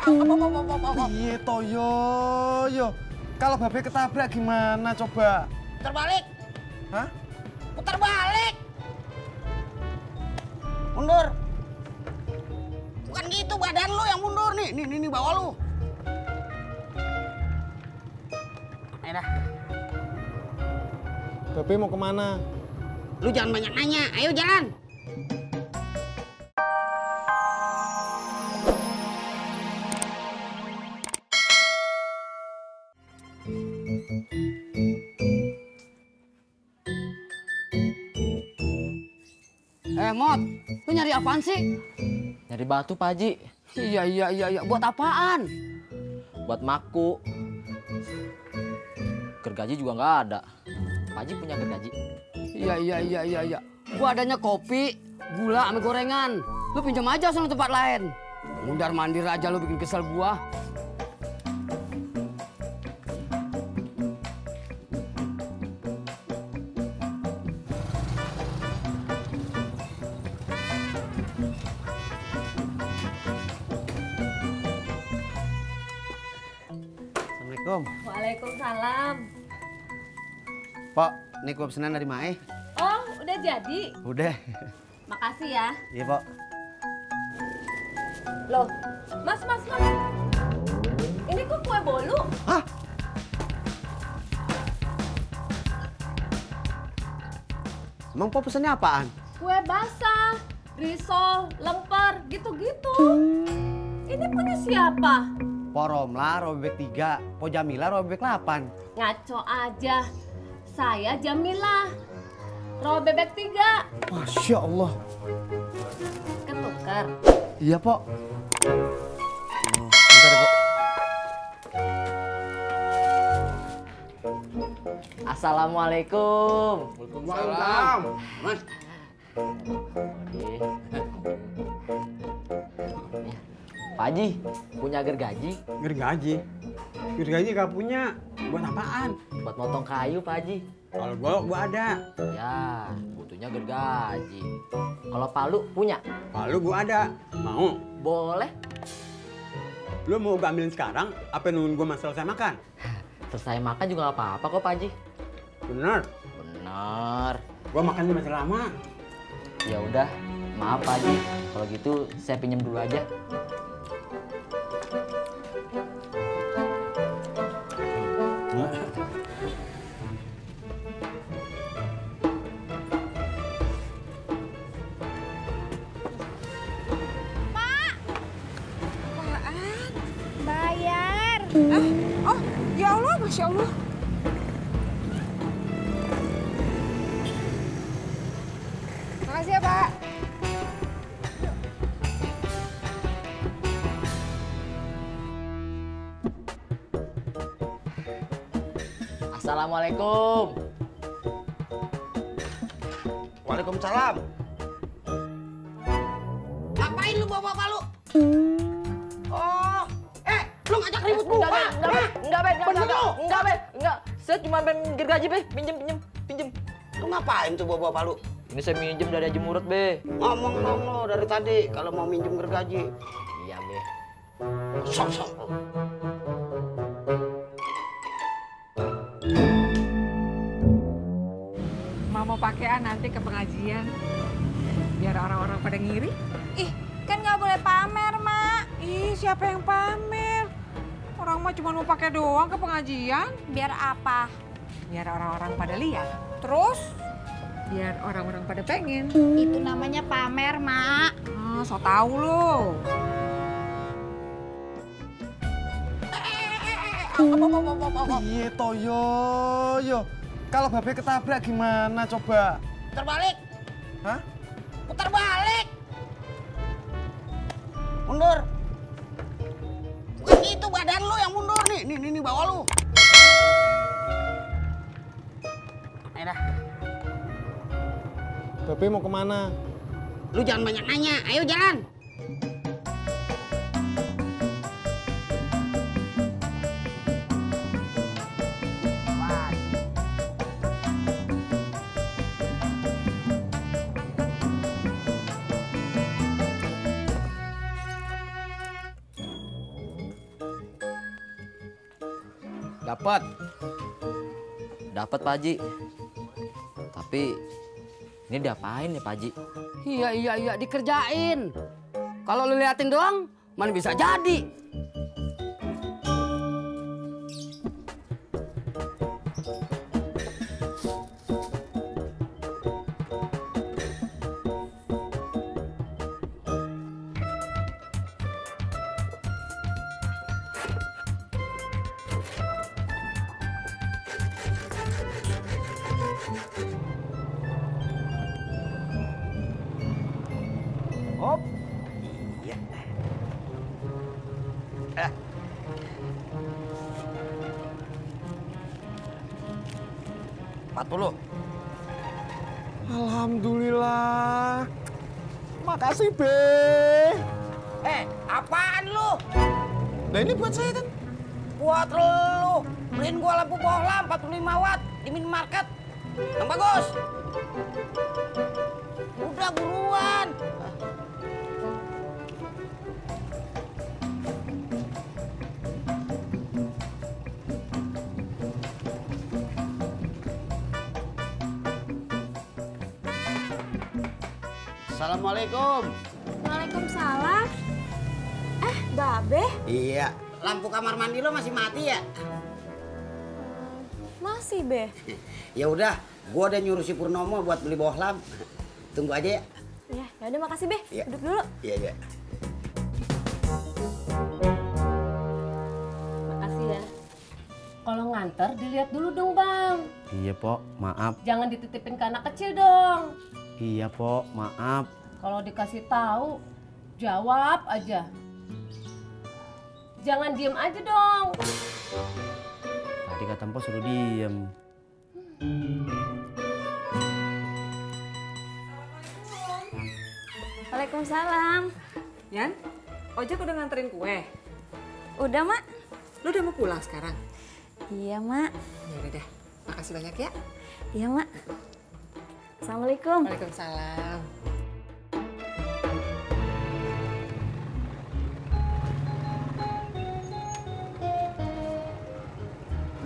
Iya toh yo. Kalau babe ketabrak gimana coba? Putar balik. Hah? Putar balik. Mundur. Bukan gitu, badan lu yang mundur nih. Nih bawa lu. Ayo dah. Babe mau kemana? Lu jangan banyak nanya. Ayo jalan. Mot, lu nyari apaan sih? Nyari batu, Pak Haji. Iya. Buat apaan? Buat maku. Gergaji juga nggak ada. Pak Haji punya gergaji? Iya. Gua adanya kopi, gula, sama gorengan. Lu pinjam aja sama tempat lain. Mundar mandir aja lu bikin kesel gua. Assalamualaikum. Waalaikumsalam. Pok, ini kue pesanan dari Mae. Oh, udah jadi? Udah. Makasih ya. Iya, Pok. Loh, Mas. Ini kok kue bolu? Hah? Emang Pok pesannya apaan? Kue basah, risol, lemper, gitu-gitu. Ini punya siapa? Po Romla, Robebek 3, Po Jamila, Robebek 8. Ngaco aja. Saya Jamila. Roh bebek 3. Masya Allah. Ketukar. Iya, Pok. Bentar, Pok. Assalamualaikum. Waalaikumsalam. Mas. Pak Haji, punya gergaji? Gergaji gak punya. Buat apaan? Buat motong kayu, Pak Haji. Kalau gua ada. Ya, butuhnya gergaji. Kalau palu punya? Palu gua ada. Mau? Boleh. Lu mau gak ambilin sekarang? Apa nungguin gua mas selesai makan? Selesai makan juga nggak apa-apa kok, Pak Haji. Bener. Bener. Gua makannya masih lama. Ya udah, maaf Pak Haji. Kalau gitu saya pinjam dulu aja. Bayar. Oh, ya Allah, Masya Allah. Makasih ya, Pak. Assalamualaikum. Waalaikumsalam. Ngapain lu bawa lu? Oh, lu ngajak ribut gua. Enggak. Saya cuma pengen gergaji, Be. Pinjem. Lu ngapain tuh bawa palu? Ini saya minjem dari Haji Murad, Be. Ngomong dong lo dari tadi kalau mau minjem gergaji. Iya, Be. Sok. Mau pakaian nanti ke pengajian. Biar orang-orang pada ngiri. Ih, kan nggak boleh pamer, Mak. Ih, siapa yang pamer? Orang mah cuma mau pakai doang ke pengajian. Biar apa? Biar orang-orang pada lihat. Terus? Biar orang-orang pada pengen. Itu namanya pamer, Mak. So tau lo. Iya toh yo. Kalau babe ketabrak gimana coba? Putar balik. Hah? Putar balik. Mundur. Bukan gitu, badan lu yang mundur nih. Nih bawa lu. Ayo dah. Babe mau kemana? Lu jangan banyak nanya. Ayo jalan. Dapat. Dapat Pak Haji. Tapi ini diapain ya Pak Haji? Iya, dikerjain. Kalau lu liatin doang, mana bisa jadi. Hop. Iya. 40. Alhamdulillah. Makasih, Be. Apaan lu? Nah, ini buat saya kan. Buat lu. Beliin gua lampu bohlam 45 watt di minimarket. Yang bagus. Udah buruan. Assalamualaikum. Waalaikumsalam. Babe, Iya. Lampu kamar mandi lo masih mati ya? masih Be. Ya udah, gua udah nyuruh si Purnomo buat beli bohlam. Tunggu aja ya. Ya udah makasih Be. Iya. Duduk dulu. Iya. Makasih ya. Kalau nganter dilihat dulu dong Bang. Iya, Pok. Maaf. Jangan dititipin ke anak kecil dong. Iya, Pok. Maaf. Kalau dikasih tahu, jawab aja. Jangan diem aja dong. Tadi kata Mpok suruh diem. Waalaikumsalam. Yan, ojek udah nganterin kue. Udah, Mak? Lu udah mau pulang sekarang? Iya, Mak. Ya udah deh, makasih banyak ya. Iya, Mak. Assalamualaikum. Waalaikumsalam.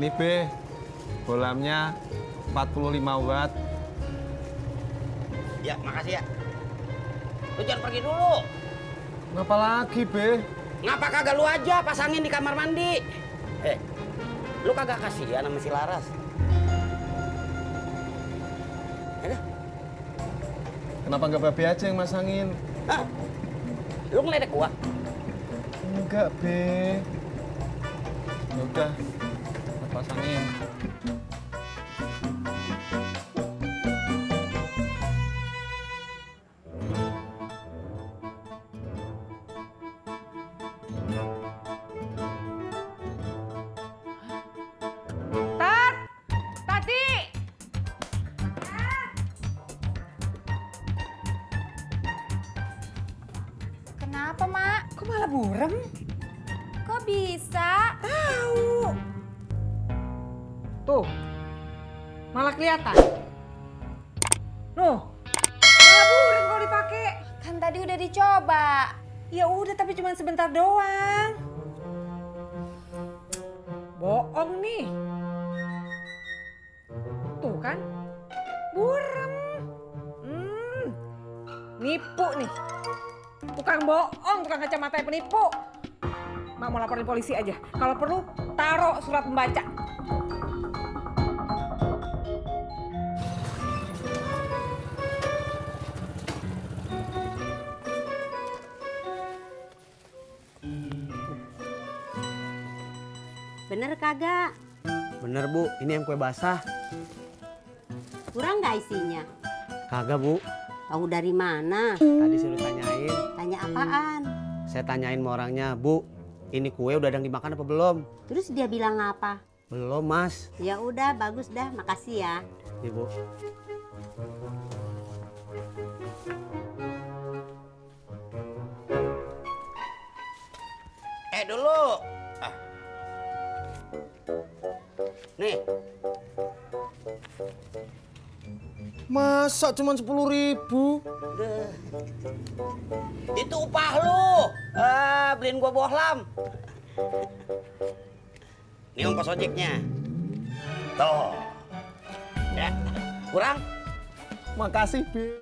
Nih, Be. Bohlamnya 45 watt. Ya, makasih ya. Lu jangan pergi dulu. Ngapa lagi, Be? Ngapa kagak lu aja pasangin di kamar mandi? Lu kagak kasihan sama si Laras? Kenapa nggak Babe aja yang masangin? Hah? Lu ngeledek gua? Enggak, Be. Ya udah, kita pasangin. Tati! Kenapa, Mak? Kok malah burem? Kok bisa? Tahu. Tuh, malah kelihatan. Nuh, malah burem kalau dipakai. Kan tadi udah dicoba. Ya udah, tapi cuma sebentar doang. Bohong nih. Tuh kan, burem. Nipu nih. Tukang bohong, tukang kacamata yang penipu. Mak mau laporin polisi aja. Kalau perlu, taruh surat pembaca. Bener kagak? Bener Bu, ini yang kue basah. Kurang nggak isinya? Kagak Bu, Tahu dari mana? tadi suruh tanyain. Tanya apaan? Saya tanyain sama orangnya, Bu, ini kue udah ada yang dimakan apa belum? Terus dia bilang apa? Belum Mas. Ya udah, bagus dah, makasih ya. Iya Bu. Dulu. Nih. Masa cuma 10.000? Itu upah lu. Beliin gua bohlam. Ini ongkos ojeknya. Tuh. Ya. Kurang? Makasih, Bil.